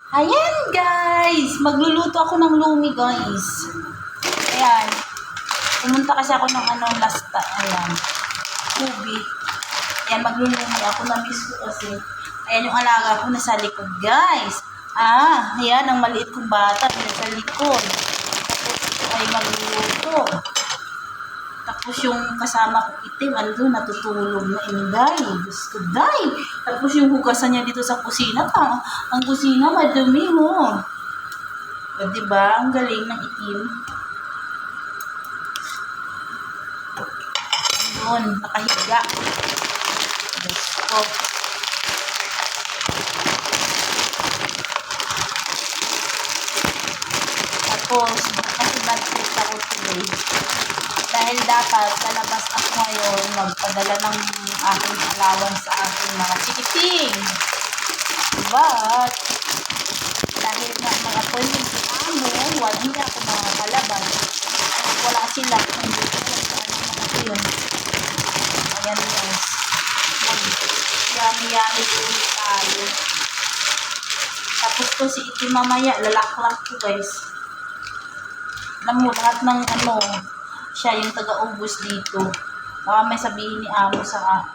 Ayan guys, magluluto ako ng lumi guys. Ayan, pumunta kasi ako ng ayan, Kubi. Ayan, maglulumi ako, na-miss ko kasi. Ayan yung alaga ko nasa likod guys. Ayan, ang maliit kong bata nasa likod. Tapos ay magluluto. Tapos yung kasama ko itim, natutulog na Inday. Diyos ko, day. Tapos yung hugasan niya dito sa kusina, ang kusina madumi mo. O, diba? Ang galing ng itim. Doon, nakahiga. Diyos ko. Tapos, kasi bad trip ako today. Dahil dapat lalabas ako ngayon magpadala ng aking allowance sa aking mga chikiting. But, dahil na mag-appointment si Amo, hindi ako makakalabas. Wala sila. Hindi ko alam saan ang mga yun. Ayan guys. Yami-yami ulit tayo. Tapos ko si Iti mamaya, lalaklak ko guys. Alam mo, lahat ng siya yung taga-ubos dito. Baka may sabihin ni Amo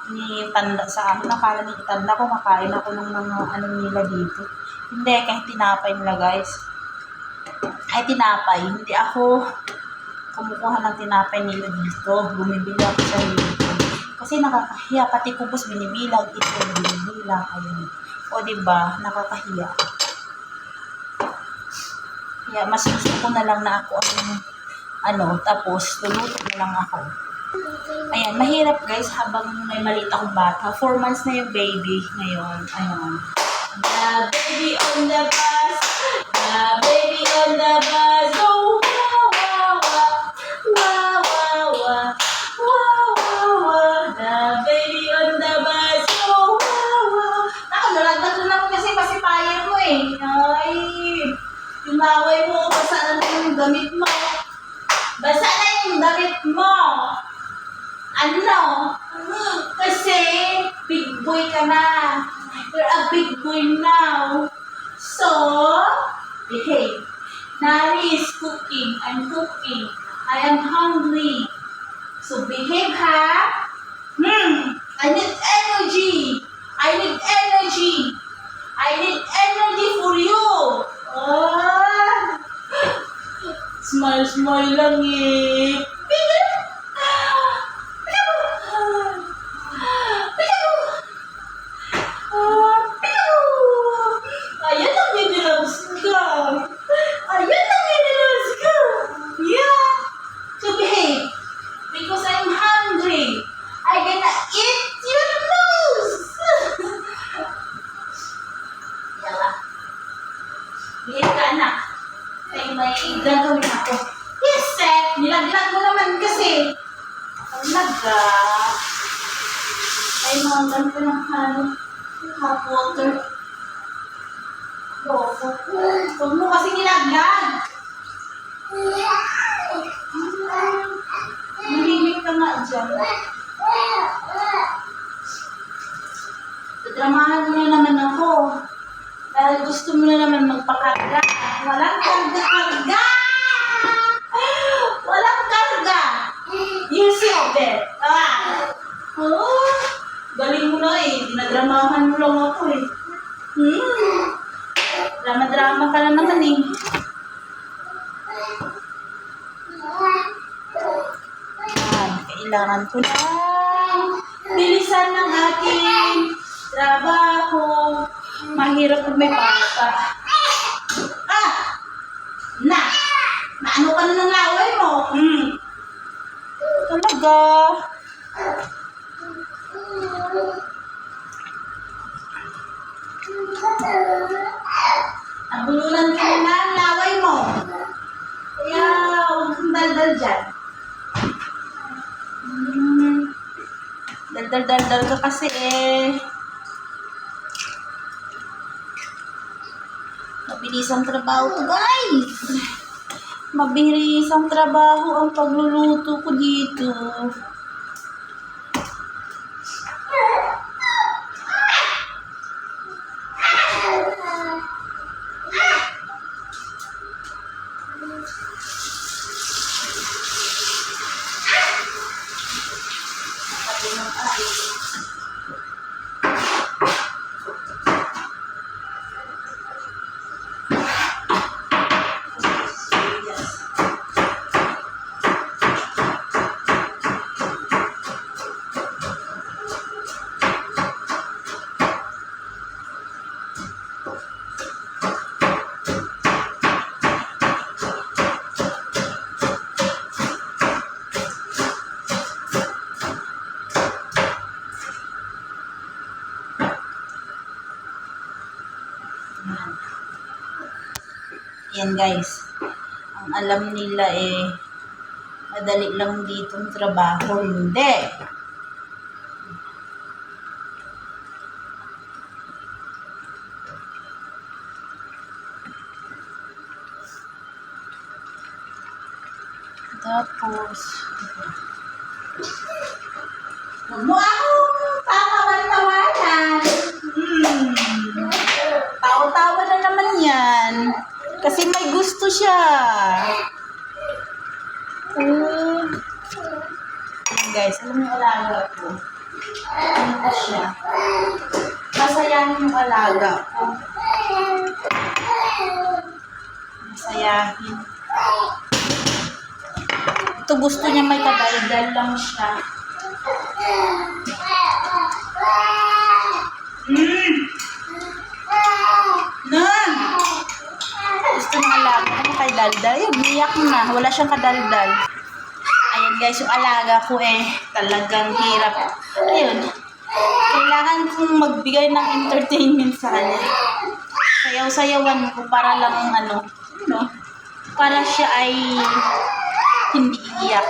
ni Tanda sa akin. Nakala ni Tanda ko makain ako ng mga nila dito. Hindi, kahit tinapay nila guys. Ay, tinapay. Hindi ako kumukuha ng tinapay nila dito. Bumibili ako sa dito. Kasi nakakahiya. Pati kubos binibilang. Ito binibilang. Ayun. O diba, nakakahiya. Kaya mas gusto ko na lang na ako tapos luluto na lang ako. Ayan, mahirap guys habang may maliit akong bata. 4 months na yung baby ngayon. Ayan. The baby on the bus. The baby on the bus. Oh, wow, wow, wow. Wow, wow, wow. Wow, wow, wow. The baby on the bus. Oh, wow, wow. Nalagdag na ako kasi pasipayan mo eh. Ay, yung laway mo, basa na yung damit mo. Basa na yung damit mo. Kasi big boy ka na. You're a big boy now. So, behave. Nari is cooking. I'm cooking. I am hungry. So, behave ha. I need energy. I need energy. I need energy for you. Smile, smile lang eh. Ayan ang nililabs ka. Ayan ang nililabs ka. Yeah. So behave. Because I'm hungry. I gonna eat your nose. Yawa. Behave ka anak. May gagawin ako. Yes, Seth. Nilaglag mo naman kasi. Ang laga. Ay, mga ganito ng hot water. Huwag mo kasi nilaglag. Malimit ka nga dyan. Dramahan mo na naman ako. Dahil gusto mo na naman magpakarga. Walang karga-karga! Walang karga! You see there. Galing mo na eh. Dinadramahan mo lang ako eh. Drama-drama ka na naman eh. Kailangan ko na bilisan ng aking trabaho. Mahirap kung may bata. Naano ka na ng laway mo? Talaga. Nabulunan ka na ang laway mo. Kaya huwag kang daldal dyan. Daldal ka kasi eh. Mabilisang trabaho to guys. Mabilisang trabaho ang pagluluto ko dito. Yan guys. Ang alam nila madali lang ditong trabaho. Hindi. Tapos, huwag mo akong tatawan-tawanan. Tawa-tawa na naman yan. Kasi may gusto siya. Ayan guys, alam mo yung alaga ko. Ano ba siya? Masayahin yung alaga ko. Masayahin. Ito gusto niya may kadaldal lang siya. Nan! Gusto ng alaga ko kay daldal. Ayun, biyak na. Wala siyang kadaldal. Ayan guys, yung alaga ko talagang hirap. Ayun. Kailangan kong magbigay ng entertainment sa kanya. Sayaw-sayawan ko para lang para siya ay hindi iiyak.